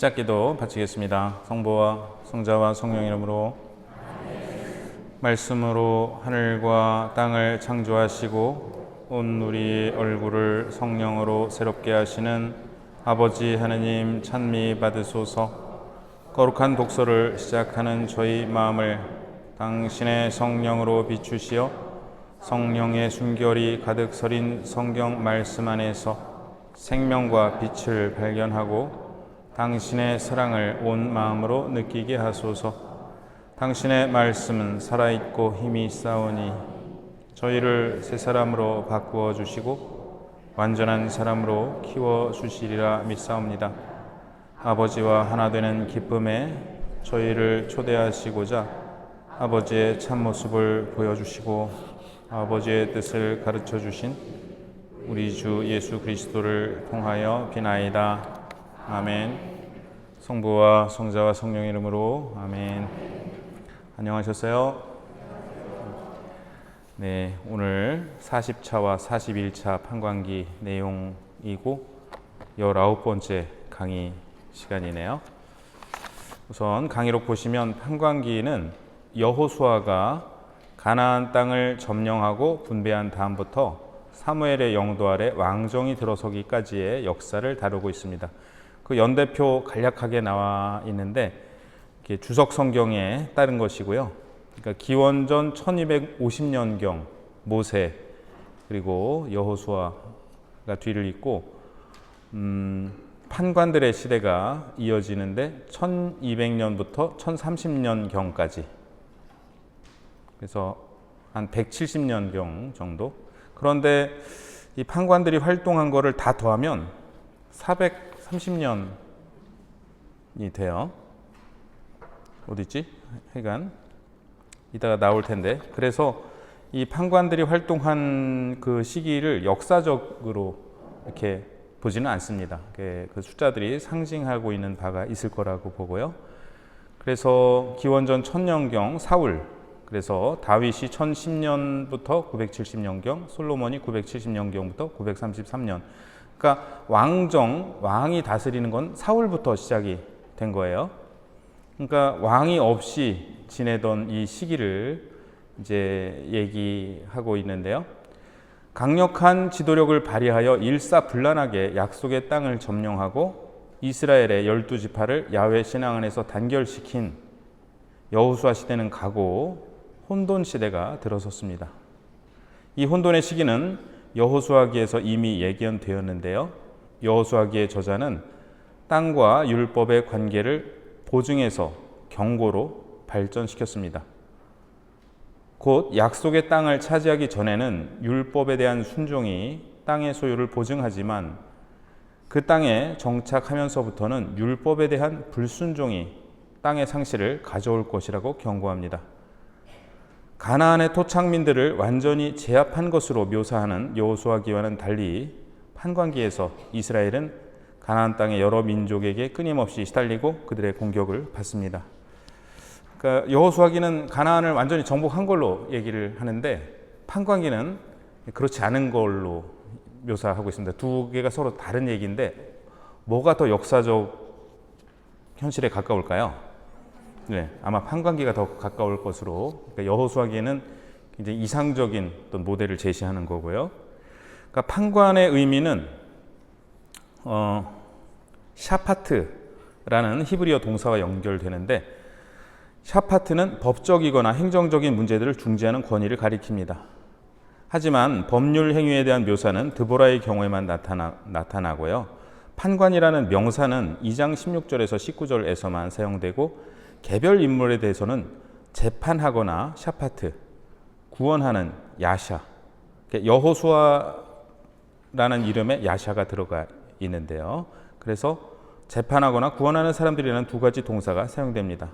시작기도 바치겠습니다. 성부와 성자와 성령 이름으로. 말씀으로 하늘과 땅을 창조하시고 온 우리 얼굴을 성령으로 새롭게 하시는 아버지 하느님 찬미 받으소서. 거룩한 독서를 시작하는 저희 마음을 당신의 성령으로 비추시어 성령의 순결이 가득 서린 성경 말씀 안에서 생명과 빛을 발견하고 당신의 사랑을 온 마음으로 느끼게 하소서. 당신의 말씀은 살아있고 힘이 있사오니 저희를 새 사람으로 바꾸어 주시고 완전한 사람으로 키워 주시리라 믿사옵니다. 아버지와 하나 되는 기쁨에 저희를 초대하시고자 아버지의 참모습을 보여주시고 아버지의 뜻을 가르쳐 주신 우리 주 예수 그리스도를 통하여 비나이다. 아멘. 성부와 성자와 성령 이름으로 아멘. 안녕하셨어요? 네, 오늘 40차와 41차 판관기 내용이고 19번째 강의 시간이네요. 우선 강의록 보시면 판관기는 여호수아가 가나안 땅을 점령하고 분배한 다음부터 사무엘의 영도 아래 왕정이 들어서기까지의 역사를 다루고 있습니다. 그 연대표 간략하게 나와 있는데 주석 성경에 따른 것이고요. 그러니까 기원전 1250년경 모세 그리고 여호수아가 뒤를 잇고 판관들의 시대가 이어지는데 1200년부터 1030년경까지, 그래서 한 170년경 정도. 그런데 이 판관들이 활동한 거를 다 더하면 430년이 돼요. 어디지? 하여간 이따가 나올 텐데, 그래서 이 판관들이 활동한 그 시기를 역사적으로 이렇게 보지는 않습니다. 그 숫자들이 상징하고 있는 바가 있을 거라고 보고요. 그래서 기원전 1000년경 사울, 그래서 다윗이 1010년부터 970년경, 솔로몬이 970년경부터 933년. 그러니까 왕이 다스리는 건 사울부터 시작이 된 거예요. 그러니까 왕이 없이 지내던 이 시기를 이제 얘기하고 있는데요. 강력한 지도력을 발휘하여 일사불란하게 약속의 땅을 점령하고 이스라엘의 12지파를 야훼 신앙 안에서 단결시킨 여호수아 시대는 가고 혼돈 시대가 들어섰습니다. 이 혼돈의 시기는 여호수아기에서 이미 예견되었는데요. 여호수아기의 저자는 땅과 율법의 관계를 보증해서 경고로 발전시켰습니다. 곧 약속의 땅을 차지하기 전에는 율법에 대한 순종이 땅의 소유를 보증하지만 그 땅에 정착하면서부터는 율법에 대한 불순종이 땅의 상실을 가져올 것이라고 경고합니다. 가나안의 토착민들을 완전히 제압한 것으로 묘사하는 여호수아기와는 달리 판관기에서 이스라엘은 가나안 땅의 여러 민족에게 끊임없이 시달리고 그들의 공격을 받습니다. 그러니까 여호수아기는 가나안을 완전히 정복한 걸로 얘기를 하는데 판관기는 그렇지 않은 걸로 묘사하고 있습니다. 두 개가 서로 다른 얘기인데 뭐가 더 역사적 현실에 가까울까요? 네, 아마 판관기가 더 가까울 것으로. 그러니까 여호수아기에는 굉장히 이상적인 어떤 모델을 제시하는 거고요. 그러니까 판관의 의미는 샤파트라는 히브리어 동사와 연결되는데, 샤파트는 법적이거나 행정적인 문제들을 중재하는 권위를 가리킵니다. 하지만 법률 행위에 대한 묘사는 드보라의 경우에만 나타나고요. 판관이라는 명사는 2장 16절에서 19절에서만 사용되고 개별 인물에 대해서는 재판하거나 샤파트, 구원하는 야샤, 여호수아라는 이름에 야샤가 들어가 있는데요. 그래서 재판하거나 구원하는 사람들이라는 두 가지 동사가 사용됩니다.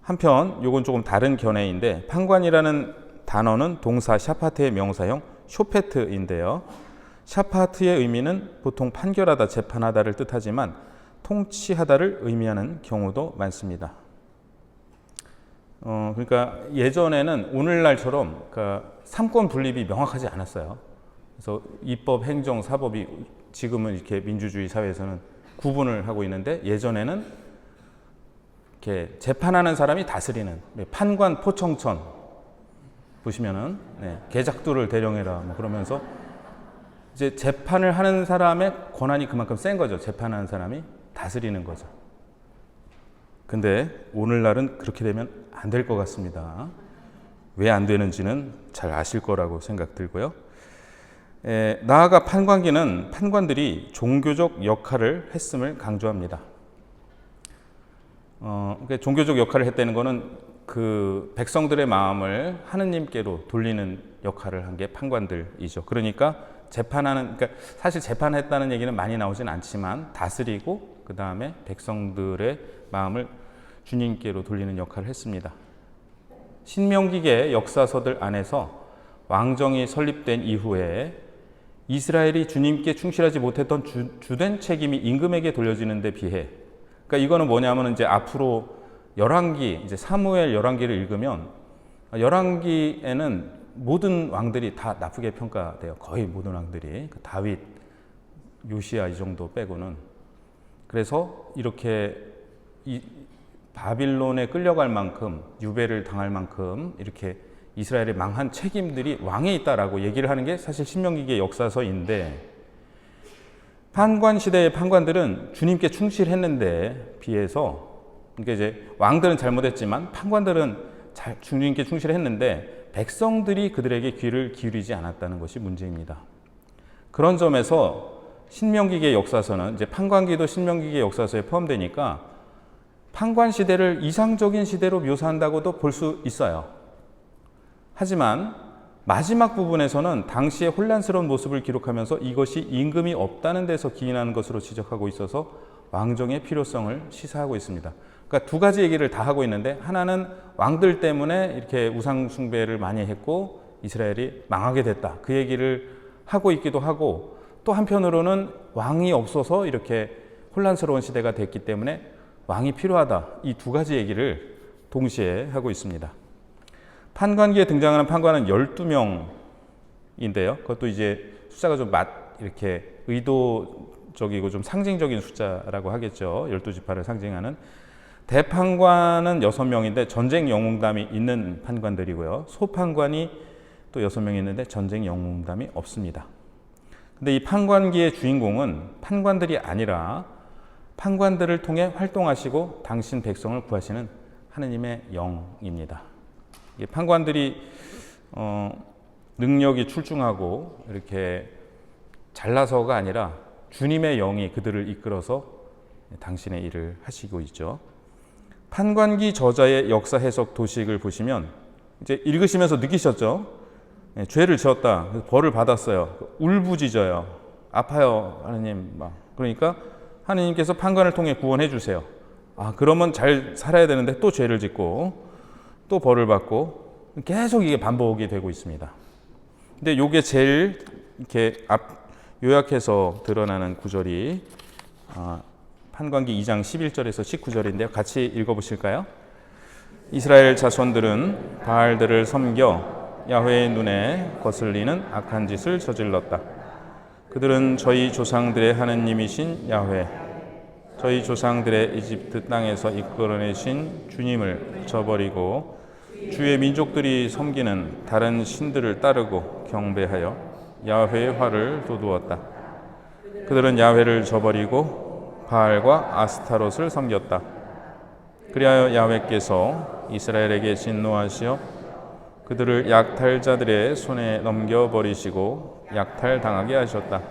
한편 이건 조금 다른 견해인데 판관이라는 단어는 동사 샤파트의 명사형 쇼페트인데요. 샤파트의 의미는 보통 판결하다, 재판하다를 뜻하지만 통치하다를 의미하는 경우도 많습니다. 그러니까 예전에는 오늘날처럼 그러니까 삼권 분립이 명확하지 않았어요. 그래서 입법, 행정, 사법이 지금은 이렇게 민주주의 사회에서는 구분을 하고 있는데, 예전에는 이렇게 재판하는 사람이 다스리는 판관 포청천 보시면은 개작두를 대령해라 뭐 그러면서 이제 재판을 하는 사람의 권한이 그만큼 센 거죠. 재판하는 사람이 다스리는 거죠. 근데 오늘날은 그렇게 되면 안 될 것 같습니다. 왜 안 되는지는 잘 아실 거라고 생각 들고요. 나아가 판관기는 판관들이 종교적 역할을 했음을 강조합니다. 그러니까 종교적 역할을 했다는 것은 그 백성들의 마음을 하느님께로 돌리는 역할을 한 게 판관들이죠. 그러니까 그러니까 사실 재판했다는 얘기는 많이 나오진 않지만 다스리고 그 다음에 백성들의 마음을 주님께로 돌리는 역할을 했습니다. 신명기계 역사서들 안에서 왕정이 설립된 이후에 이스라엘이 주님께 충실하지 못했던 주된 책임이 임금에게 돌려지는 데 비해, 그러니까 이거는 뭐냐면 이제 앞으로 열왕기, 이제 사무엘 열왕기를 읽으면 열왕기에는 모든 왕들이 다 나쁘게 평가돼요. 거의 모든 왕들이. 다윗, 요시야 이 정도 빼고는. 그래서 이렇게 바빌론에 끌려갈 만큼, 유배를 당할 만큼 이렇게 이스라엘의 망한 책임들이 왕에 있다라고 얘기를 하는 게 사실 신명기의 역사서인데, 판관 시대의 판관들은 주님께 충실했는데 비해서, 그러니까 이제 왕들은 잘못했지만 판관들은 주님께 충실했는데 백성들이 그들에게 귀를 기울이지 않았다는 것이 문제입니다. 그런 점에서 신명기의 역사서는 이제 판관기도 신명기의 역사서에 포함되니까 판관 시대를 이상적인 시대로 묘사한다고도 볼 수 있어요. 하지만 마지막 부분에서는 당시의 혼란스러운 모습을 기록하면서 이것이 임금이 없다는 데서 기인하는 것으로 지적하고 있어서 왕정의 필요성을 시사하고 있습니다. 그러니까 두 가지 얘기를 다 하고 있는데, 하나는 왕들 때문에 이렇게 우상 숭배를 많이 했고 이스라엘이 망하게 됐다, 그 얘기를 하고 있기도 하고, 또 한편으로는 왕이 없어서 이렇게 혼란스러운 시대가 됐기 때문에 왕이 필요하다, 이 두 가지 얘기를 동시에 하고 있습니다. 판관기에 등장하는 판관은 12명인데요. 그것도 이제 숫자가 좀 이렇게 의도적이고 좀 상징적인 숫자라고 하겠죠. 12지파를 상징하는. 대판관은 6명인데 전쟁 영웅담이 있는 판관들이고요. 소판관이 또 6명이 있는데 전쟁 영웅담이 없습니다. 근데 이 판관기의 주인공은 판관들이 아니라 판관들을 통해 활동하시고 당신 백성을 구하시는 하느님의 영입니다. 판관들이 능력이 출중하고 이렇게 잘나서가 아니라 주님의 영이 그들을 이끌어서 당신의 일을 하시고 있죠. 판관기 저자의 역사 해석 도식을 보시면 이제 읽으시면서 느끼셨죠? 죄를 지었다, 벌을 받았어요, 울부짖어요, 아파요 하느님 막. 그러니까 하느님께서 판관을 통해 구원해 주세요. 그러면 잘 살아야 되는데 또 죄를 짓고 또 벌을 받고 계속 이게 반복이 되고 있습니다. 근데 이게 제일 이렇게 요약해서 드러나는 구절이 판관기 2장 11절에서 19절인데요. 같이 읽어보실까요? 이스라엘 자손들은 바알들을 섬겨 야훼의 눈에 거슬리는 악한 짓을 저질렀다. 그들은 저희 조상들의 하느님이신 야훼, 저희 조상들의 이집트 땅에서 이끌어내신 주님을 저버리고 주의 민족들이 섬기는 다른 신들을 따르고 경배하여 야훼의 화를 돋우었다. 그들은 야훼를 저버리고 바알과 아스타롯을 섬겼다. 그리하여 야훼께서 이스라엘에게 진노하시어 그들을 약탈자들의 손에 넘겨버리시고 약탈당하게 하셨다.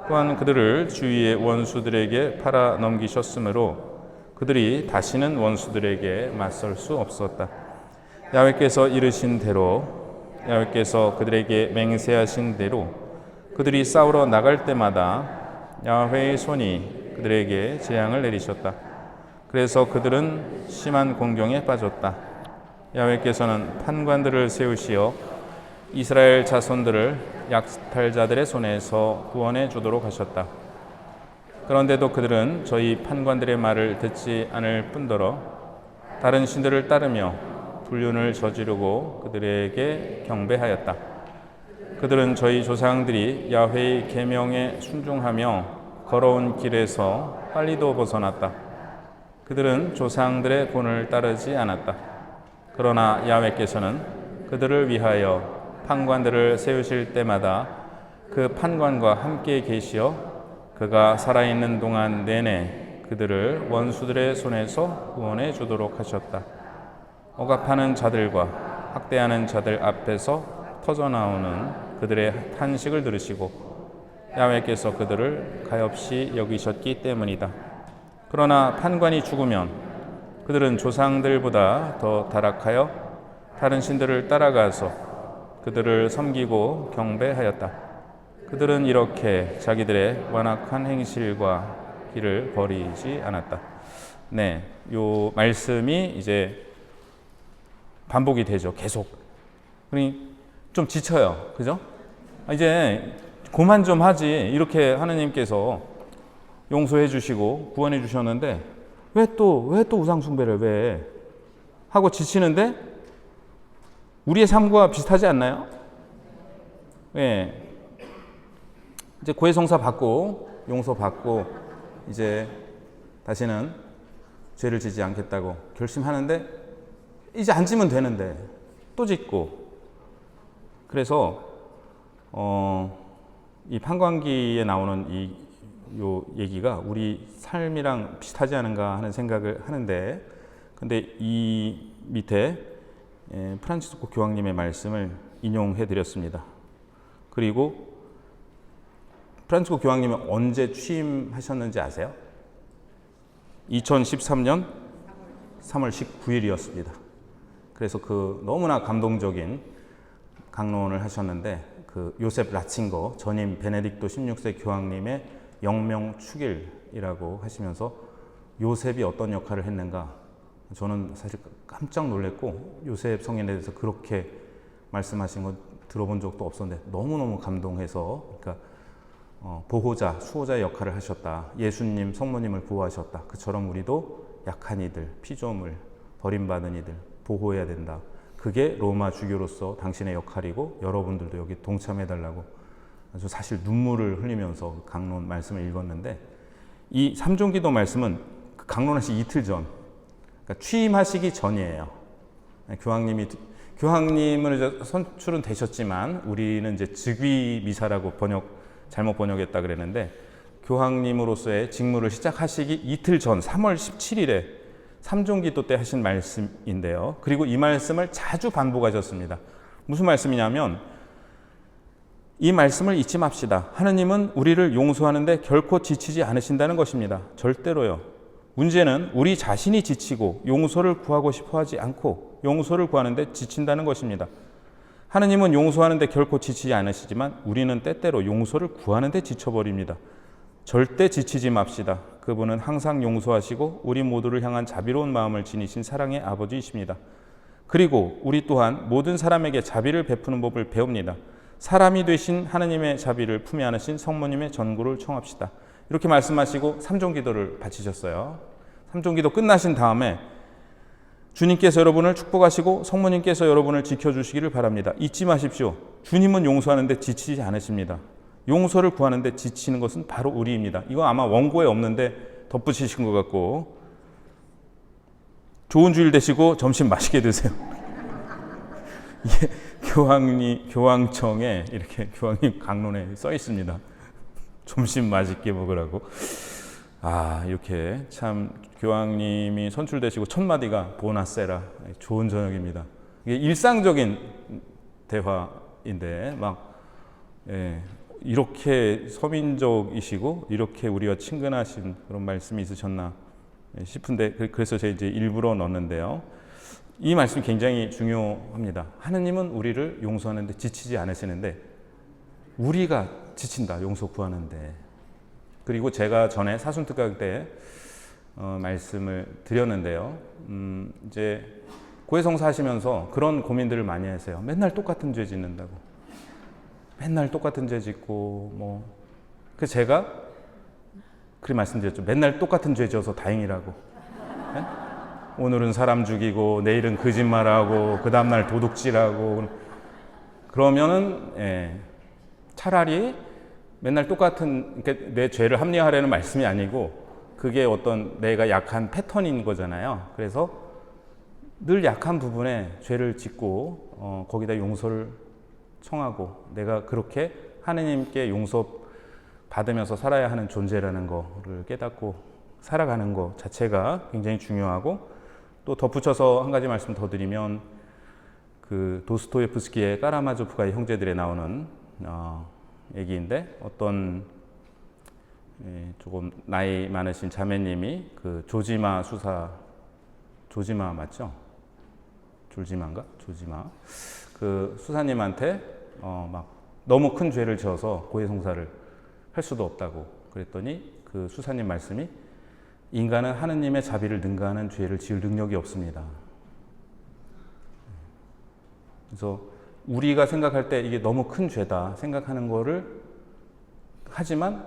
또한 그들을 주위의 원수들에게 팔아 넘기셨으므로 그들이 다시는 원수들에게 맞설 수 없었다. 야훼께서 이르신 대로, 야훼께서 그들에게 맹세하신 대로 그들이 싸우러 나갈 때마다 야훼의 손이 그들에게 재앙을 내리셨다. 그래서 그들은 심한 공경에 빠졌다. 야훼께서는 판관들을 세우시어 이스라엘 자손들을 약탈자들의 손에서 구원해 주도록 하셨다. 그런데도 그들은 저희 판관들의 말을 듣지 않을 뿐더러 다른 신들을 따르며 불륜을 저지르고 그들에게 경배하였다. 그들은 저희 조상들이 야훼의 계명에 순종하며 걸어온 길에서 빨리도 벗어났다. 그들은 조상들의 본을 따르지 않았다. 그러나 야훼께서는 그들을 위하여 판관들을 세우실 때마다 그 판관과 함께 계시어 그가 살아있는 동안 내내 그들을 원수들의 손에서 구원해 주도록 하셨다. 억압하는 자들과 학대하는 자들 앞에서 터져나오는 그들의 탄식을 들으시고 야훼께서 그들을 가엾이 여기셨기 때문이다. 그러나 판관이 죽으면 그들은 조상들보다 더 타락하여 다른 신들을 따라가서 그들을 섬기고 경배하였다. 그들은 이렇게 자기들의 완악한 행실과 길을 버리지 않았다. 네, 요 말씀이 이제 반복이 되죠. 계속. 그러니 좀 지쳐요. 그죠? 이제 그만 좀 하지. 이렇게 하느님께서 용서해 주시고 구원해 주셨는데 왜 또 우상 숭배를 왜 하고 지치는데 우리의 삶과 비슷하지 않나요? 예. 이제 고해성사 받고 용서 받고 이제 다시는 죄를 지지 않겠다고 결심하는데 이제 안 지면 되는데 또 짓고 그래서 이 판관기에 나오는 요 얘기가 우리 삶이랑 비슷하지 않은가 하는 생각을 하는데 근데 이 밑에 프란치스코 교황님의 말씀을 인용해 드렸습니다. 그리고 프란치스코 교황님은 언제 취임하셨는지 아세요? 2013년 3월 19일이었습니다. 그래서 그 너무나 감동적인 강론을 하셨는데 그 요셉 라칭거 전임 베네딕토 16세 교황님의 영명 축일이라고 하시면서 요셉이 어떤 역할을 했는가 저는 사실 깜짝 놀랐고 요셉 성인에 대해서 그렇게 말씀하신 거 들어본 적도 없었는데 너무너무 감동해서 그러니까 보호자, 수호자의 역할을 하셨다. 예수님, 성모님을 보호하셨다. 그처럼 우리도 약한 이들, 피조물, 버림받은 이들 보호해야 된다. 그게 로마 주교로서 당신의 역할이고 여러분들도 여기 동참해달라고 아주 사실 눈물을 흘리면서 강론 말씀을 읽었는데 이 삼종기도 말씀은 강론하시기 이틀 전, 그러니까 취임하시기 전이에요. 교황님은 이제 선출은 되셨지만 우리는 이제 즉위 미사라고 잘못 번역했다 그랬는데 교황님으로서의 직무를 시작하시기 이틀 전 3월 17일에 삼종기도 때 하신 말씀인데요. 그리고 이 말씀을 자주 반복하셨습니다. 무슨 말씀이냐면 이 말씀을 잊지 맙시다. 하느님은 우리를 용서하는데 결코 지치지 않으신다는 것입니다. 절대로요. 문제는 우리 자신이 지치고 용서를 구하고 싶어 하지 않고 용서를 구하는데 지친다는 것입니다. 하느님은 용서하는데 결코 지치지 않으시지만 우리는 때때로 용서를 구하는데 지쳐버립니다. 절대 지치지 맙시다. 그분은 항상 용서하시고 우리 모두를 향한 자비로운 마음을 지니신 사랑의 아버지이십니다. 그리고 우리 또한 모든 사람에게 자비를 베푸는 법을 배웁니다. 사람이 되신 하느님의 자비를 품에 안으신 성모님의 전구를 청합시다. 이렇게 말씀하시고 삼종기도를 바치셨어요. 삼종기도 끝나신 다음에 주님께서 여러분을 축복하시고 성모님께서 여러분을 지켜주시기를 바랍니다. 잊지 마십시오. 주님은 용서하는데 지치지 않으십니다. 용서를 구하는데 지치는 것은 바로 우리입니다. 이거 아마 원고에 없는데 덧붙이신 것 같고 좋은 주일 되시고 점심 맛있게 드세요. 이게 교황청에 이렇게 교황님 강론에 써 있습니다. 점심 맛있게 먹으라고. 이렇게 참 교황님이 선출되시고 첫 마디가 보나세라, 좋은 저녁입니다. 이게 일상적인 대화인데 이렇게 서민적이시고 이렇게 우리와 친근하신 그런 말씀이 있으셨나 싶은데 그래서 제가 이제 일부러 넣었는데요. 이 말씀이 굉장히 중요합니다. 하느님은 우리를 용서하는데 지치지 않으시는데 우리가 지친다, 용서 구하는데. 그리고 제가 전에 사순특각 때 말씀을 드렸는데요. 이제 고해성사 하시면서 그런 고민들을 많이 하세요. 맨날 똑같은 죄 짓는다고. 맨날 똑같은 죄 짓고 그래서 제가 그렇게 말씀드렸죠. 맨날 똑같은 죄 지어서 다행이라고. 네? 오늘은 사람 죽이고 내일은 거짓말하고 그 다음날 도둑질하고 그러면은 차라리 맨날 똑같은, 그러니까 내 죄를 합리화하려는 말씀이 아니고 그게 어떤 내가 약한 패턴인 거잖아요. 그래서 늘 약한 부분에 죄를 짓고 거기다 용서를 청하고 내가 그렇게 하느님께 용서 받으면서 살아야 하는 존재라는 거를 깨닫고 살아가는 것 자체가 굉장히 중요하고, 또 덧붙여서 한 가지 말씀 더 드리면 그 도스토예프스키의 까라마조프가의 형제들에 나오는 얘기인데, 어떤 조금 나이 많으신 자매님이 그 조지마 수사, 조지마 맞죠? 졸지마인가? 조지마. 그 수사님한테 막 너무 큰 죄를 지어서 고해성사를 할 수도 없다고 그랬더니 그 수사님 말씀이 인간은 하느님의 자비를 능가하는 죄를 지을 능력이 없습니다. 그래서 우리가 생각할 때 이게 너무 큰 죄다 생각하는 거를 하지만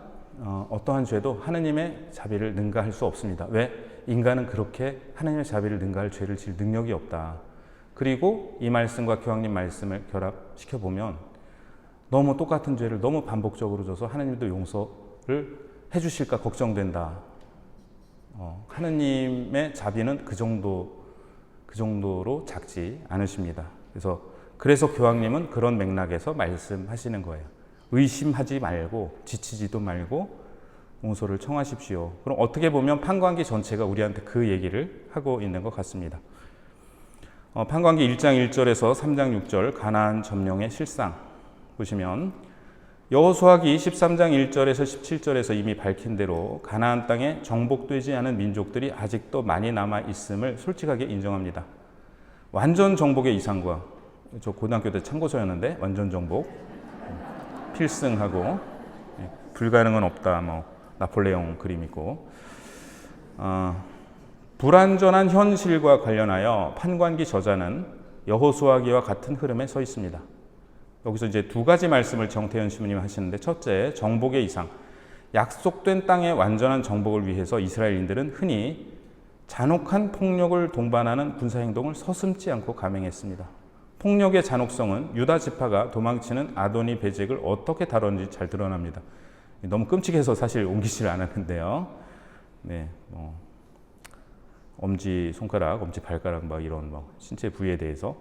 어떠한 죄도 하느님의 자비를 능가할 수 없습니다. 왜? 인간은 그렇게 하느님의 자비를 능가할 죄를 지을 능력이 없다. 그리고 이 말씀과 교황님 말씀을 결합시켜 보면 너무 똑같은 죄를 너무 반복적으로 져서 하느님도 용서를 해주실까 걱정된다. 하느님의 자비는 그 정도로 작지 않으십니다. 그래서 교황님은 그런 맥락에서 말씀하시는 거예요. 의심하지 말고 지치지도 말고 용서를 청하십시오. 그럼 어떻게 보면 판관기 전체가 우리한테 그 얘기를 하고 있는 것 같습니다. 판관기 1장 1절에서 3장 6절 가나안 점령의 실상 보시면 여호수아기 13장 1절에서 17절에서 이미 밝힌 대로 가나안 땅에 정복되지 않은 민족들이 아직도 많이 남아 있음을 솔직하게 인정합니다. 완전 정복의 이상과, 저 고등학교 때 참고서였는데 완전 정복 필승하고 불가능은 없다, 뭐 나폴레옹 그림 있고, 불완전한 현실과 관련하여 판관기 저자는 여호수아기와 같은 흐름에 서 있습니다. 여기서 이제 두 가지 말씀을 정태현 신부님이 하시는데, 첫째, 정복의 이상. 약속된 땅의 완전한 정복을 위해서 이스라엘인들은 흔히 잔혹한 폭력을 동반하는 군사행동을 서슴지 않고 감행했습니다. 폭력의 잔혹성은 유다 지파가 도망치는 아도니 베잭을 어떻게 다뤘는지 잘 드러납니다. 너무 끔찍해서 사실 옮기지를 않았는데요. 네, 엄지 손가락, 엄지 발가락 막 이런 신체 부위에 대해서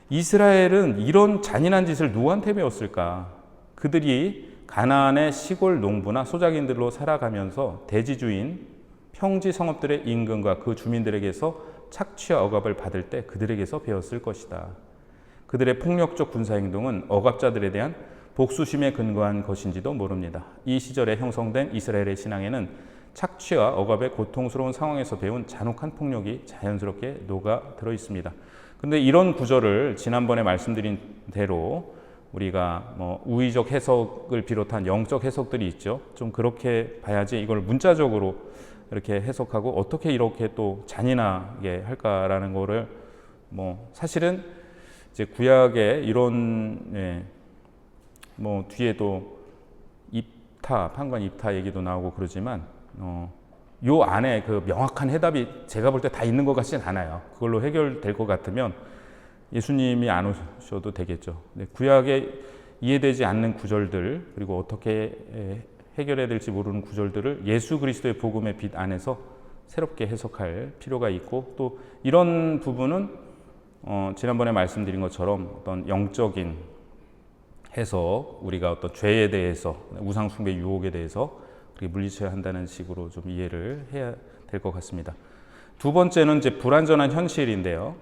이스라엘은 이런 잔인한 짓을 누구한테 배웠을까? 그들이 가나안의 시골 농부나 소작인들로 살아가면서 대지주인 평지 성읍들의 임금과 그 주민들에게서 착취와 억압을 받을 때 그들에게서 배웠을 것이다. 그들의 폭력적 군사행동은 억압자들에 대한 복수심에 근거한 것인지도 모릅니다. 이 시절에 형성된 이스라엘의 신앙에는 착취와 억압의 고통스러운 상황에서 배운 잔혹한 폭력이 자연스럽게 녹아 들어 있습니다. 그런데 이런 구절을 지난번에 말씀드린 대로 우리가 우의적 해석을 비롯한 영적 해석들이 있죠. 좀 그렇게 봐야지 이걸 문자적으로 이렇게 해석하고 어떻게 이렇게 또 잔인하게 할까라는 거를 사실은 이제 구약의 이런 뒤에도 판관 입타 얘기도 나오고 그러지만 요 안에 그 명확한 해답이 제가 볼 때 다 있는 것 같지는 않아요. 그걸로 해결될 것 같으면 예수님이 안 오셔도 되겠죠. 구약에 이해되지 않는 구절들, 그리고 어떻게 해결해야 될지 모르는 구절들을 예수 그리스도의 복음의 빛 안에서 새롭게 해석할 필요가 있고, 또 이런 부분은 지난번에 말씀드린 것처럼 어떤 영적인 해석, 우리가 어떤 죄에 대해서, 우상숭배 유혹에 대해서 그렇게 물리쳐야 한다는 식으로 좀 이해를 해야 될 것 같습니다. 두 번째는 이제 불완전한 현실인데요.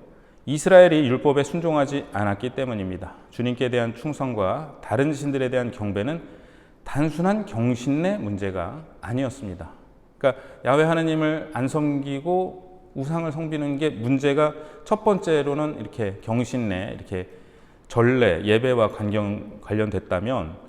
이스라엘이 율법에 순종하지 않았기 때문입니다. 주님께 대한 충성과 다른 신들에 대한 경배는 단순한 경신의 문제가 아니었습니다. 그러니까 야훼 하나님을 안 섬기고 우상을 섬기는 게 문제가 첫 번째로는 이렇게 경신내, 이렇게 전례, 예배와 관련됐다면,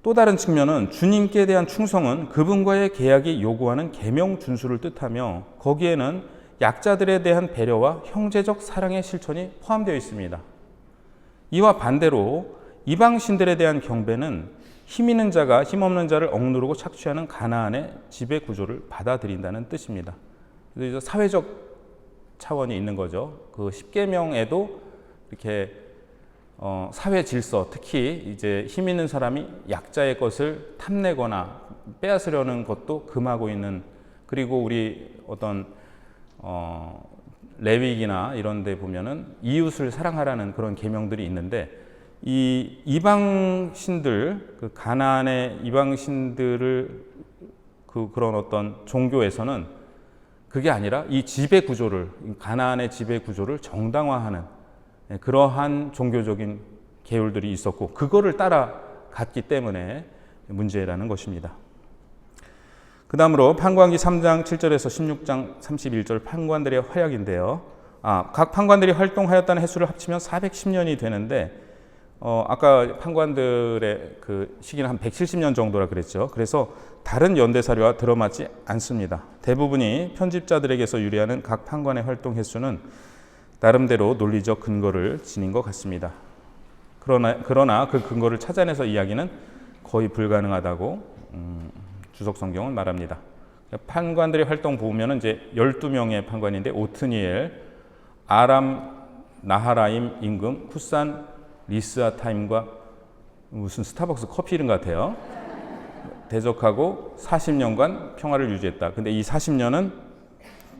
또 다른 측면은 주님께 대한 충성은 그분과의 계약이 요구하는 계명 준수를 뜻하며 거기에는 약자들에 대한 배려와 형제적 사랑의 실천이 포함되어 있습니다. 이와 반대로 이방 신들에 대한 경배는 힘 있는 자가 힘없는 자를 억누르고 착취하는 가나안의 지배 구조를 받아들인다는 뜻입니다. 그래서 사회적 차원이 있는 거죠. 그 십계명에도 이렇게 사회 질서, 특히 이제 힘 있는 사람이 약자의 것을 탐내거나 빼앗으려는 것도 금하고 있는, 그리고 우리 어떤 레위기나 이런 데 보면은 이웃을 사랑하라는 그런 계명들이 있는데, 이 이방신들, 그 가나안의 이방신들을 그런 어떤 종교에서는 그게 아니라 이 지배 구조를, 가나안의 지배 구조를 정당화하는 그러한 종교적인 계율들이 있었고, 그거를 따라갔기 때문에 문제라는 것입니다. 그 다음으로 판관기 3장 7절에서 16장 31절 판관들의 활약인데요. 각 판관들이 활동하였다는 횟수를 합치면 410년이 되는데, 아까 판관들의 그 시기는 한 170년 정도라 그랬죠. 그래서 다른 연대사료와 들어맞지 않습니다. 대부분이 편집자들에게서 유래하는 각 판관의 활동 횟수는 나름대로 논리적 근거를 지닌 것 같습니다. 그러나 그 근거를 찾아내서 이야기는 거의 불가능하다고 주석 성경은 말합니다. 판관들의 활동 보면은 이제 12명의 판관인데, 오트니엘, 아람 나하라임 임금, 후산 리스아타임과 무슨 스타벅스 커피 이름 같아요. 대적하고 40년간 평화를 유지했다. 근데 이 40년은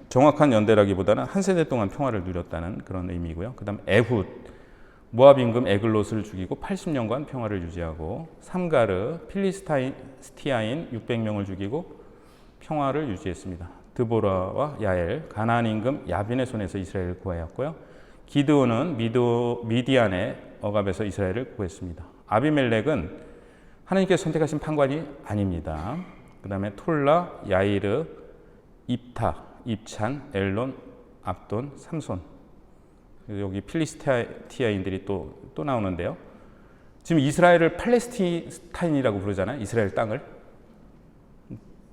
정확한 연대라기보다는 한 세대 동안 평화를 누렸다는 그런 의미고요. 그 다음 에훗, 모압 임금 에글롯을 죽이고 80년간 평화를 유지하고, 삼가르, 필리스티아인 600명을 죽이고 평화를 유지했습니다. 드보라와 야엘, 가나안 임금 야빈의 손에서 이스라엘을 구하였고요. 기드온은 미디안의 억압에서 이스라엘을 구했습니다. 아비멜렉은 하나님께서 선택하신 판관이 아닙니다. 그 다음에 톨라, 야이르, 입타, 입찬, 엘론, 압돈, 삼손. 여기 필리스티아인들이 또 나오는데요. 지금 이스라엘을 팔레스타인이라고 부르잖아요. 이스라엘 땅을.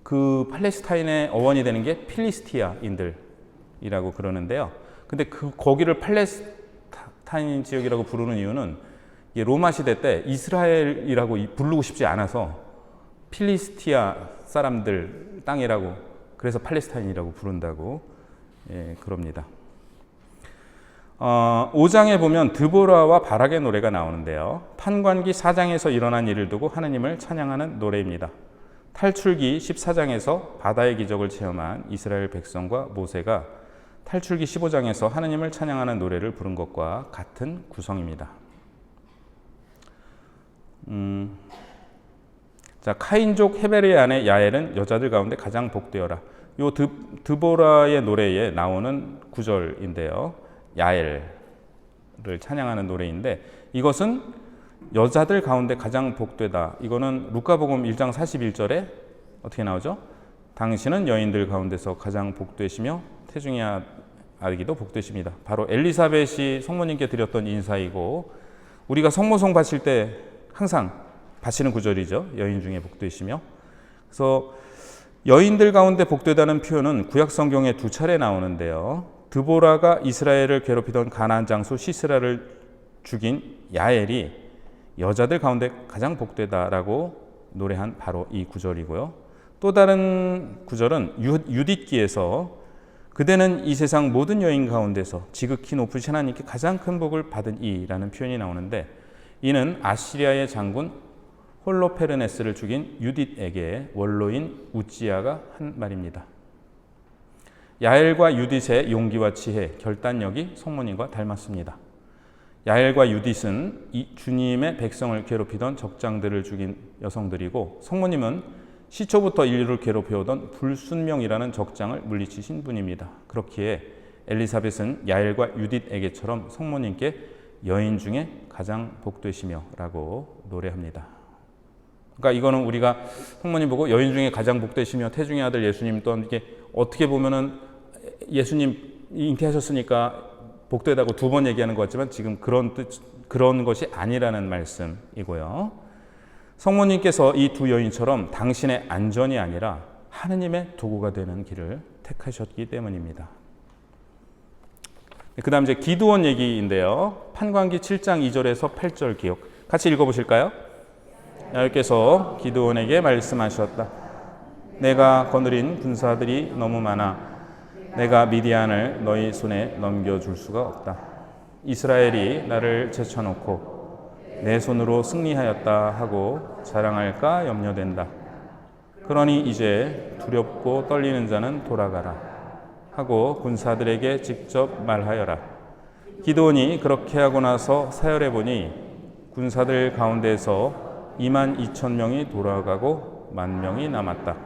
그 팔레스타인의 어원이 되는 게 필리스티아인들이라고 그러는데요. 근데 거기를 팔레스타인 지역이라고 부르는 이유는 로마 시대 때 이스라엘이라고 부르고 싶지 않아서 필리스티아 사람들 땅이라고, 그래서 팔레스타인이라고 부른다고 그럽니다. 5장에 보면 드보라와 바락의 노래가 나오는데요. 판관기 4장에서 일어난 일을 두고 하나님을 찬양하는 노래입니다. 탈출기 14장에서 바다의 기적을 체험한 이스라엘 백성과 모세가 탈출기 15장에서 하나님을 찬양하는 노래를 부른 것과 같은 구성입니다. 자, 카인족 헤벨의 아내 야엘은 여자들 가운데 가장 복되어라. 요 드보라의 노래에 나오는 구절인데요. 야엘을 찬양하는 노래인데, 이것은 여자들 가운데 가장 복되다. 이거는 루카복음 1장 41절에 어떻게 나오죠? 당신은 여인들 가운데서 가장 복되시며 태중의 아기도 복되십니다. 바로 엘리사벳이 성모님께 드렸던 인사이고, 우리가 성모송 바칠 때 항상 바치는 구절이죠. 여인 중에 복되시며. 그래서 여인들 가운데 복되다는 표현은 구약 성경에 2차례 나오는데요. 드보라가 이스라엘을 괴롭히던 가나안 장수 시스라를 죽인 야엘이 여자들 가운데 가장 복되다라고 노래한 바로 이 구절이고요. 또 다른 구절은 유딧기에서 그대는 이 세상 모든 여인 가운데서 지극히 높으신 하나님께 가장 큰 복을 받은 이라는 표현이 나오는데, 이는 아시리아의 장군 홀로페르네스를 죽인 유딧에게 원로인 우찌야가 한 말입니다. 야엘과 유딧의 용기와 지혜, 결단력이 성모님과 닮았습니다. 야엘과 유딧은 주님의 백성을 괴롭히던 적장들을 죽인 여성들이고, 성모님은 시초부터 인류를 괴롭혀오던 불순명이라는 적장을 물리치신 분입니다. 그렇기에 엘리사벳은 야엘과 유딧에게처럼 성모님께 여인 중에 가장 복되시며 라고 노래합니다. 그러니까 이거는 우리가 성모님 보고 여인 중에 가장 복되시며 태중의 아들 예수님, 또한 이게 어떻게 보면은 예수님 잉태하셨으니까 복되다고 2번 얘기하는 것 같지만 지금 그런 것이 아니라는 말씀이고요. 성모님께서 이 두 여인처럼 당신의 안전이 아니라 하느님의 도구가 되는 길을 택하셨기 때문입니다. 그 다음 이제 기드온 얘기인데요. 판관기 7장 2절에서 8절 기억 같이 읽어보실까요? 야훼께서 기드온에게 말씀하셨다. 내가 거느린 군사들이 너무 많아 내가 미디안을 너희 손에 넘겨줄 수가 없다. 이스라엘이 나를 제쳐놓고 내 손으로 승리하였다 하고 자랑할까 염려된다. 그러니 이제 두렵고 떨리는 자는 돌아가라 하고 군사들에게 직접 말하여라. 기드온이 그렇게 하고 나서 사열해 보니 군사들 가운데서 22,000명이 돌아가고 10,000명이 남았다.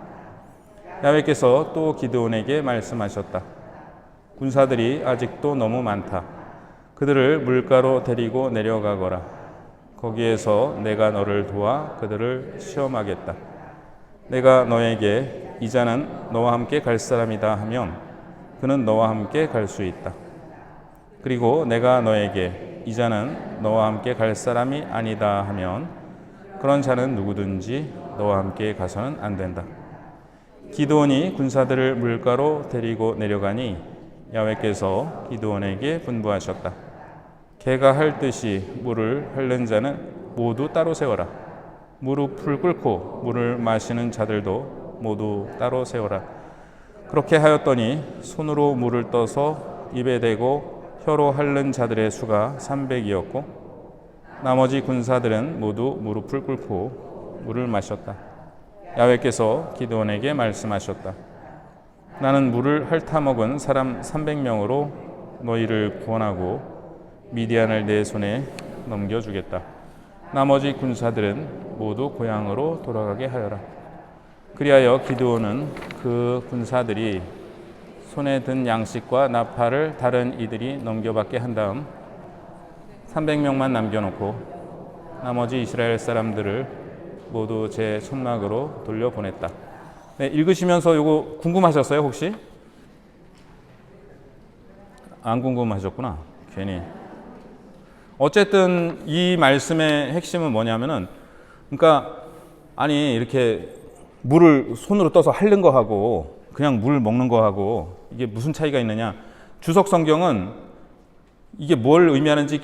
야훼께서 또 기드온에게 말씀하셨다. 군사들이 아직도 너무 많다. 그들을 물가로 데리고 내려가거라. 거기에서 내가 너를 도와 그들을 시험하겠다. 내가 너에게 이 자는 너와 함께 갈 사람이다 하면 그는 너와 함께 갈 수 있다. 그리고 내가 너에게 이 자는 너와 함께 갈 사람이 아니다 하면 그런 자는 누구든지 너와 함께 가서는 안 된다. 기드온이 군사들을 물가로 데리고 내려가니 야훼께서 기드온에게 분부하셨다. 개가 핥듯이 물을 핥는 자는 모두 따로 세워라. 무릎을 꿇고 물을 마시는 자들도 모두 따로 세워라. 그렇게 하였더니 손으로 물을 떠서 입에 대고 혀로 핥는 자들의 수가 300이었고 나머지 군사들은 모두 무릎을 꿇고 물을 마셨다. 야훼께서 기드온에게 말씀하셨다. 나는 물을 핥아먹은 사람 300명으로 너희를 구원하고 미디안을 내 손에 넘겨주겠다. 나머지 군사들은 모두 고향으로 돌아가게 하여라. 그리하여 기드온은 그 군사들이 손에 든 양식과 나팔을 다른 이들이 넘겨받게 한 다음 300명만 남겨놓고 나머지 이스라엘 사람들을 모두 제 손막으로 돌려보냈다. 네, 읽으시면서 이거 궁금하셨어요 혹시? 안 궁금하셨구나. 괜히. 어쨌든 이 말씀의 핵심은 뭐냐면은 그러니까 아니 이렇게 물을 손으로 떠서 핥는 거하고 그냥 물 먹는 거하고 이게 무슨 차이가 있느냐. 주석 성경은 이게 뭘 의미하는지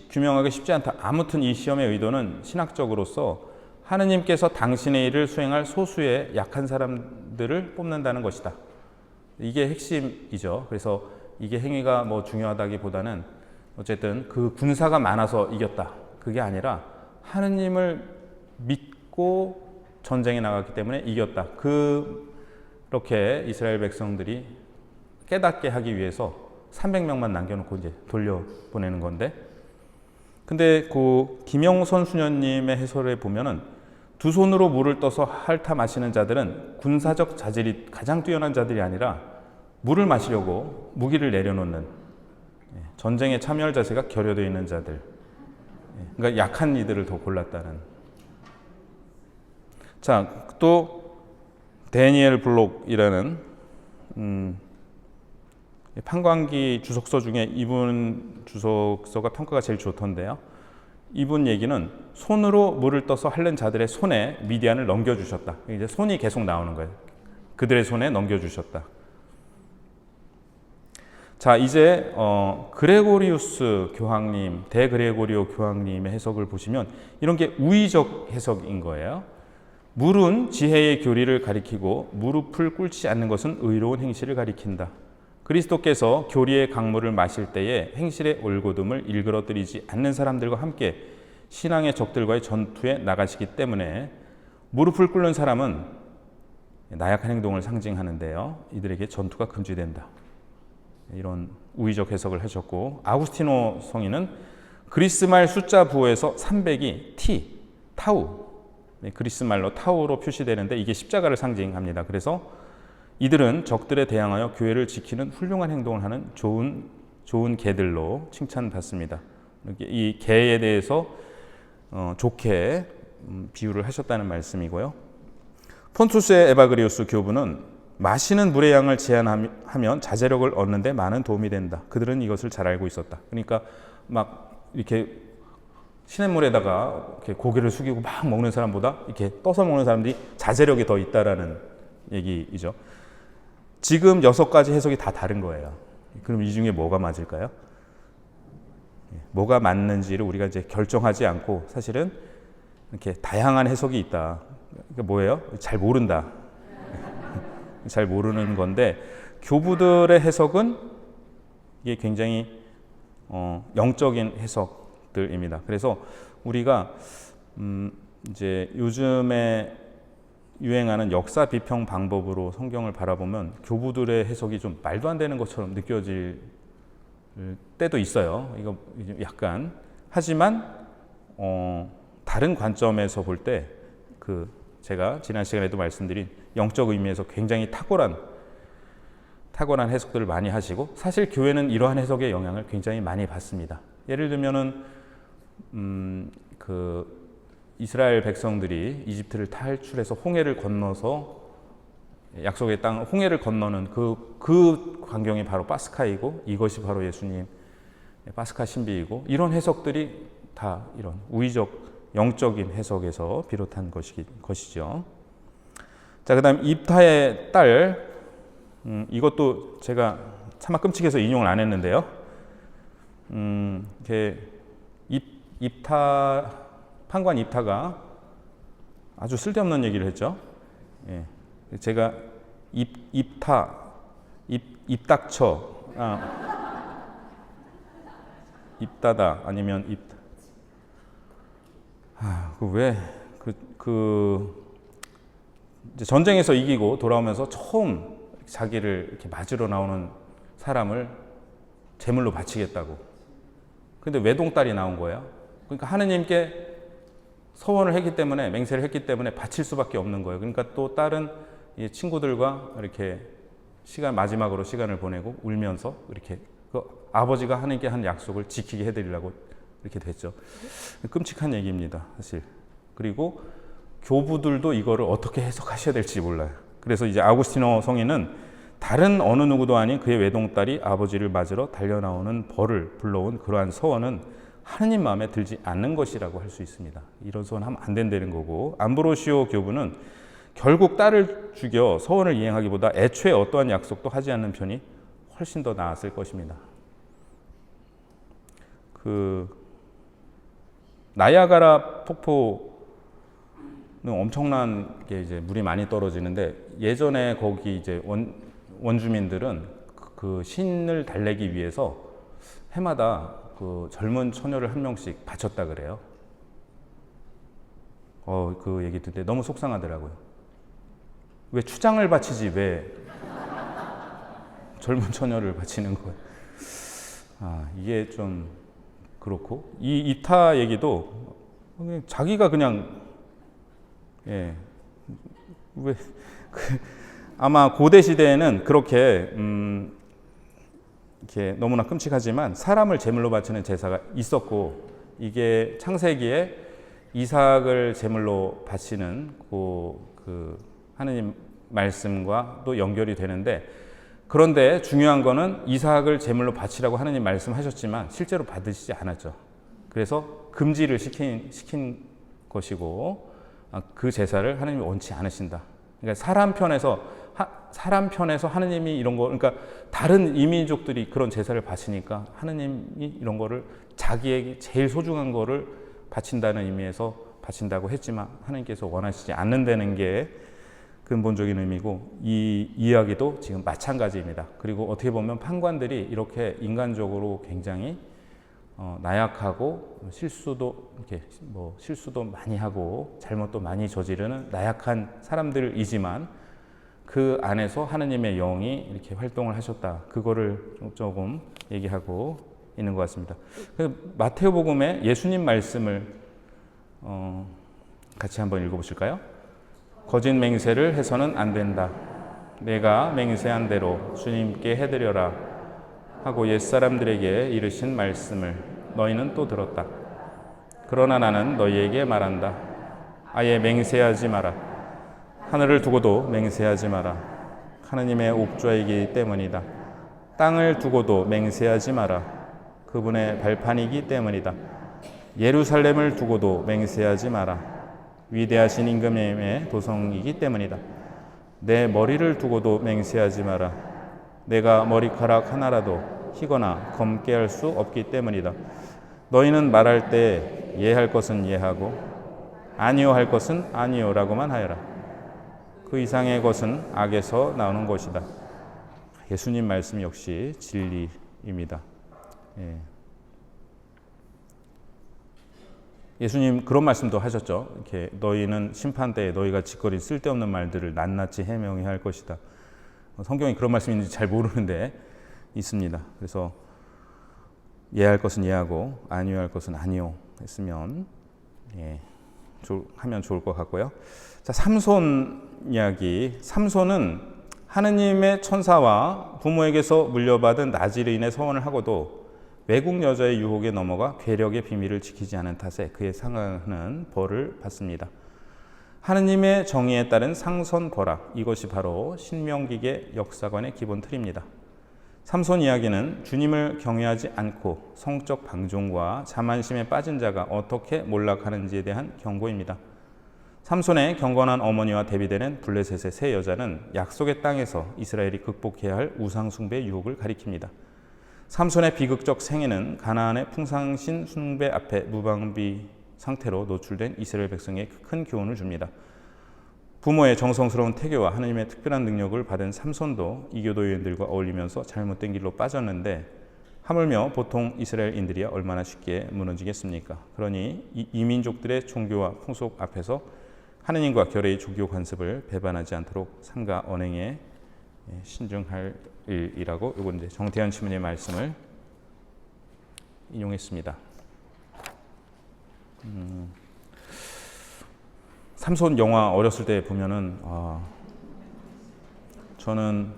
규명하기 쉽지 않다. 아무튼 이 시험의 의도는 신학적으로서 하느님께서 당신의 일을 수행할 소수의 약한 사람들을 뽑는다는 것이다. 이게 핵심이죠. 그래서 이게 행위가 뭐 중요하다기보다는 어쨌든 그 군사가 많아서 이겼다. 그게 아니라 하느님을 믿고 전쟁에 나갔기 때문에 이겼다. 그렇게 이스라엘 백성들이 깨닫게 하기 위해서 300명만 남겨놓고 이제 돌려보내는 건데, 근데 그 김영선 수녀님의 해설에 보면은 두 손으로 물을 떠서 핥아 마시는 자들은 군사적 자질이 가장 뛰어난 자들이 아니라 물을 마시려고 무기를 내려놓는 전쟁에 참여할 자세가 결여되어 있는 자들, 그러니까 약한 이들을 더 골랐다는. 자, 또 데니엘 블록이라는 판관기 주석서 중에 이분 주석서가 평가가 제일 좋던데요. 이분 얘기는 손으로 물을 떠서 핥는 자들의 손에 미디안을 넘겨주셨다. 이제 손이 계속 나오는 거예요. 그들의 손에 넘겨주셨다. 자, 이제 그레고리우스 교황님, 대그레고리오 교황님의 해석을 보시면 이런 게 우의적 해석인 거예요. 물은 지혜의 교리를 가리키고 무릎을 꿇지 않는 것은 의로운 행실을 가리킨다. 그리스도께서 교리의 강물을 마실 때에 행실의 올곧음을 일그러뜨리지 않는 사람들과 함께 신앙의 적들과의 전투에 나가시기 때문에 무릎을 꿇는 사람은 나약한 행동을 상징하는데요. 이들에게 전투가 금지된다. 이런 우의적 해석을 하셨고, 아구스티노 성인은 그리스말 숫자 부호에서 300이 T, 타우, 그리스말로 타우로 표시되는데 이게 십자가를 상징합니다. 그래서 이들은 적들에 대항하여 교회를 지키는 훌륭한 행동을 하는 좋은 개들로 칭찬받습니다. 이 개에 대해서 좋게 비유를 하셨다는 말씀이고요. 폰투스의 에바그리우스 교부는 마시는 물의 양을 제한하면 자제력을 얻는 데 많은 도움이 된다. 그들은 이것을 잘 알고 있었다. 그러니까 막 이렇게 시냇물에다가 이렇게 고개를 숙이고 막 먹는 사람보다 이렇게 떠서 먹는 사람들이 자제력이 더 있다라는 얘기이죠. 지금 6가지 해석이 다 다른 거예요. 그럼 이 중에 뭐가 맞을까요? 뭐가 맞는지를 우리가 이제 결정하지 않고 사실은 이렇게 다양한 해석이 있다. 그러니까 뭐예요? 잘 모른다. 잘 모르는 건데, 교부들의 해석은 이게 굉장히 영적인 해석들입니다. 그래서 우리가 이제 요즘에 유행하는 역사 비평 방법으로 성경을 바라보면 교부들의 해석이 좀 말도 안 되는 것처럼 느껴질 때도 있어요. 이거 약간 하지만 다른 관점에서 볼 때 제가 지난 시간에도 말씀드린 영적 의미에서 굉장히 탁월한 해석들을 많이 하시고 사실 교회는 이러한 해석의 영향을 굉장히 많이 받습니다. 예를 들면은 이스라엘 백성들이 이집트를 탈출해서 홍해를 건너서 약속의 땅 홍해를 건너는 그 광경이 바로 파스카이고 이것이 바로 예수님 파스카 신비이고 이런 해석들이 다 이런 우의적 영적인 해석에서 비롯한 것이죠. 자, 그다음 입타의 딸 이것도 제가 차마 끔찍해서 인용을 안 했는데요. 판관 입타가 아주 쓸데없는 얘기를 했죠. 예. 제가 입다다 아니면 이제 전쟁에서 이기고 돌아오면서 처음 자기를 이렇게 맞으러 나오는 사람을 제물로 바치겠다고. 근데 외동딸이 나온 거예요. 그러니까 하느님께 서원을 했기 때문에 맹세를 했기 때문에 바칠 수밖에 없는 거예요. 그러니까 또 딸은 친구들과 이렇게 마지막으로 시간을 보내고 울면서 이렇게 아버지가 하느님께 한 약속을 지키게 해드리려고 이렇게 됐죠. 끔찍한 얘기입니다, 사실. 그리고 교부들도 이거를 어떻게 해석하셔야 될지 몰라요. 그래서 이제 아우구스티노 성인은 다른 어느 누구도 아닌 그의 외동딸이 아버지를 맞으러 달려나오는 벌을 불러온 그러한 서원은 하느님 마음에 들지 않는 것이라고 할 수 있습니다. 이런 서원하면 안 된다는 거고, 암브로시오 교부는 결국 딸을 죽여 서원을 이행하기보다 애초에 어떠한 약속도 하지 않는 편이 훨씬 더 나았을 것입니다. 나야가라 폭포는 엄청나게 이제 물이 많이 떨어지는데 예전에 거기 이제 원주민들은 그 신을 달래기 위해서 해마다 그 젊은 처녀를 한 명씩 바쳤다 그래요. 그 얘기 듣는데 너무 속상하더라고요. 왜 추장을 바치지 왜 젊은 처녀를 바치는 거예요? 이게 좀 그렇고 이 이타 얘기도 자기가 그냥 아마 고대 시대에는 그렇게 이렇게 너무나 끔찍하지만 사람을 제물로 바치는 제사가 있었고 이게 창세기에 이삭을 제물로 바치는 그 하느님 말씀과 또 연결이 되는데 그런데 중요한 거는 이삭을 제물로 바치라고 하느님 말씀하셨지만 실제로 받으시지 않았죠. 그래서 금지를 시킨 것이고 그 제사를 하느님이 원치 않으신다. 그러니까 사람 편에서 하느님이 이런 거 그러니까 다른 이민족들이 그런 제사를 바치니까 하느님이 이런 거를 자기에게 제일 소중한 거를 바친다는 의미에서 바친다고 했지만 하느님께서 원하시지 않는다는 게 근본적인 의미고 이 이야기도 지금 마찬가지입니다. 그리고 어떻게 보면 판관들이 이렇게 인간적으로 굉장히 나약하고 실수도 많이 하고 잘못도 많이 저지르는 나약한 사람들이지만 그 안에서 하느님의 영이 이렇게 활동을 하셨다. 그거를 조금 얘기하고 있는 것 같습니다. 마태오복음의 예수님 말씀을 같이 한번 읽어보실까요? 거짓 맹세를 해서는 안 된다. 내가 맹세한 대로 주님께 해드려라 하고 옛사람들에게 이르신 말씀을 너희는 또 들었다. 그러나 나는 너희에게 말한다. 아예 맹세하지 마라. 하늘을 두고도 맹세하지 마라. 하느님의 옥좌이기 때문이다. 땅을 두고도 맹세하지 마라. 그분의 발판이기 때문이다. 예루살렘을 두고도 맹세하지 마라. 위대하신 임금님의 도성이기 때문이다. 내 머리를 두고도 맹세하지 마라. 내가 머리카락 하나라도 희거나 검게 할 수 없기 때문이다. 너희는 말할 때 예할 것은 예하고 아니요 할 것은 아니요라고만 하여라. 그 이상의 것은 악에서 나오는 것이다. 예수님 말씀 역시 진리입니다. 예수님 그런 말씀도 하셨죠. 이렇게 너희는 심판대에 너희가 짓거린 쓸데없는 말들을 낱낱이 해명해야 할 것이다. 성경이 그런 말씀인지 잘 모르는데 있습니다. 그래서 예할 것은 예하고 아니요 할 것은 아니요 했으면 하면 좋을 것 같고요. 자, 삼손 이야기. 삼손은 하느님의 천사와 부모에게서 물려받은 나지르인의 서원을 하고도 외국 여자의 유혹에 넘어가 괴력의 비밀을 지키지 않은 탓에 그에 상하는 벌을 받습니다. 하느님의 정의에 따른 상선벌악, 이것이 바로 신명기의 역사관의 기본 틀입니다. 삼손 이야기는 주님을 경외하지 않고 성적 방종과 자만심에 빠진 자가 어떻게 몰락하는지에 대한 경고입니다. 삼손의 경건한 어머니와 대비되는 블레셋의 세 여자는 약속의 땅에서 이스라엘이 극복해야 할 우상 숭배의 유혹을 가리킵니다. 삼손의 비극적 생애는 가나안의 풍상신 숭배 앞에 무방비 상태로 노출된 이스라엘 백성에게 큰 교훈을 줍니다. 부모의 정성스러운 태교와 하느님의 특별한 능력을 받은 삼손도 이교도인들과 어울리면서 잘못된 길로 빠졌는데 하물며 보통 이스라엘인들이야 얼마나 쉽게 무너지겠습니까? 그러니 이 민족들의 종교와 풍속 앞에서 하느님과 결의의 종교 관습을 배반하지 않도록 삼가 언행에 신중할 일이라고 이건 이제 정태현 신부님의 말씀을 인용했습니다. 삼손 영화 어렸을 때 보면은 저는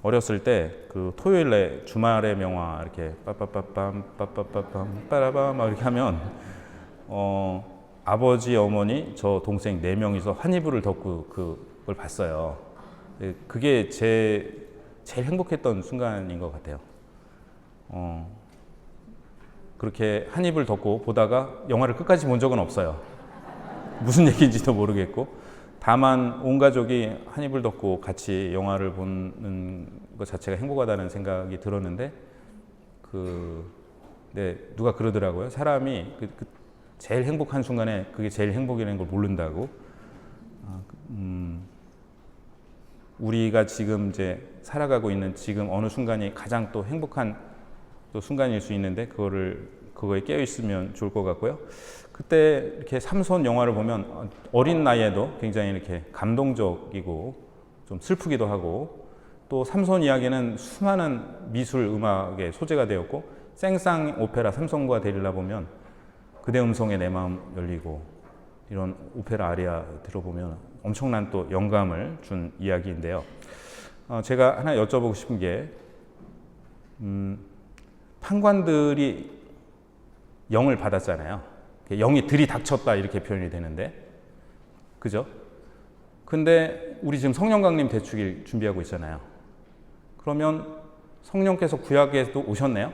어렸을 때 그 토요일에 주말의 명화 이렇게 빠빠빠빰 빠빠빠빰 빠라밤 막 이렇게 하면 아버지 어머니 저 동생 4명이서 한 이불을 덮고 그걸 봤어요. 그게 제일 행복했던 순간인 것 같아요. 그렇게 한 입을 덮고 보다가 영화를 끝까지 본 적은 없어요. 무슨 얘기인지도 모르겠고 다만 온 가족이 한 입을 덮고 같이 영화를 보는 것 자체가 행복하다는 생각이 들었는데 누가 그러더라고요. 사람이 제일 행복한 순간에 그게 제일 행복이라는 걸 모른다고. 우리가 지금 이제 살아가고 있는 지금 어느 순간이 가장 또 행복한 또 순간일 수 있는데 그거에 깨어 있으면 좋을 것 같고요. 그때 이렇게 삼손 영화를 보면 어린 나이에도 굉장히 이렇게 감동적이고 좀 슬프기도 하고 또 삼손 이야기는 수많은 미술 음악의 소재가 되었고 생상 오페라 삼손과 데릴라 보면 그대 음성에 내 마음 열리고 이런 오페라 아리아 들어보면 엄청난 또 영감을 준 이야기인데요. 제가 하나 여쭤보고 싶은 게 판관들이 영을 받았잖아요. 영이 들이닥쳤다 이렇게 표현이 되는데 그죠? 근데 우리 지금 성령 강림 대축일 준비하고 있잖아요. 그러면 성령께서 구약에도 오셨네요?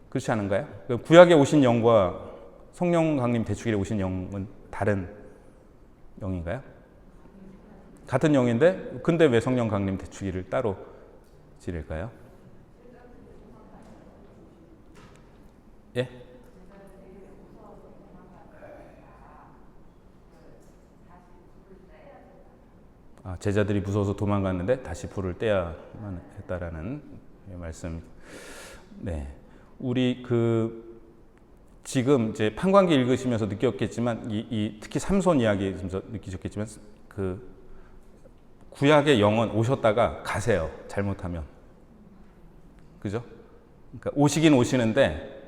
그렇지 않은가요? 구약에 오신 영과 성령 강림 대축일에 오신 영은 다른 영인가요? 같은 영인데 근데 왜 성령 강림 대축일을 따로 지낼까요? 예? 제자들이 무서워서 도망갔는데 다시 불을 떼야만 했다라는 말씀. 네, 우리 지금 이제 판관기 읽으시면서 느꼈겠지만 특히 삼손 이야기에서 느끼셨겠지만 구약의 영은 오셨다가 가세요. 잘못하면. 그죠? 그러니까 오시긴 오시는데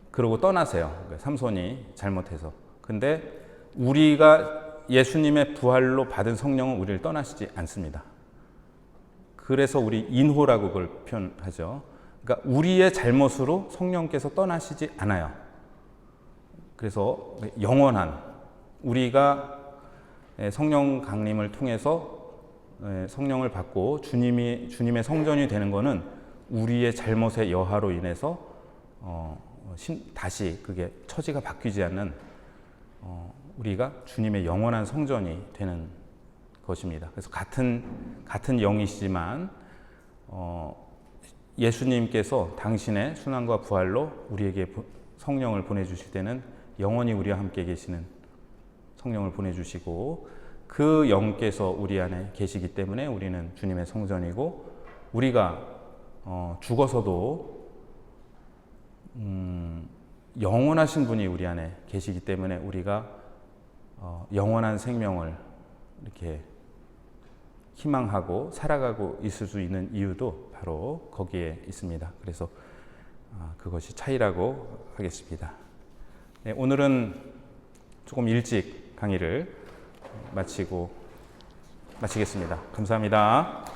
그러고 떠나세요. 그러니까 삼손이 잘못해서. 근데 우리가 예수님의 부활로 받은 성령은 우리를 떠나시지 않습니다. 그래서 우리 인호라고 그걸 표현하죠. 그러니까 우리의 잘못으로 성령께서 떠나시지 않아요. 그래서 영원한 우리가 성령 강림을 통해서 성령을 받고 주님의 성전이 되는 것은 우리의 잘못의 여하로 인해서 다시 그게 처지가 바뀌지 않는 우리가 주님의 영원한 성전이 되는 것입니다. 그래서 같은 영이시지만 예수님께서 당신의 순환과 부활로 우리에게 성령을 보내주실 때는 영원히 우리와 함께 계시는 성령을 보내주시고 그 영께서 우리 안에 계시기 때문에 우리는 주님의 성전이고 우리가 죽어서도 영원하신 분이 우리 안에 계시기 때문에 우리가 영원한 생명을 이렇게 희망하고 살아가고 있을 수 있는 이유도 바로 거기에 있습니다. 그래서 그것이 차이라고 하겠습니다. 네, 오늘은 조금 일찍 강의를 마치겠습니다. 감사합니다.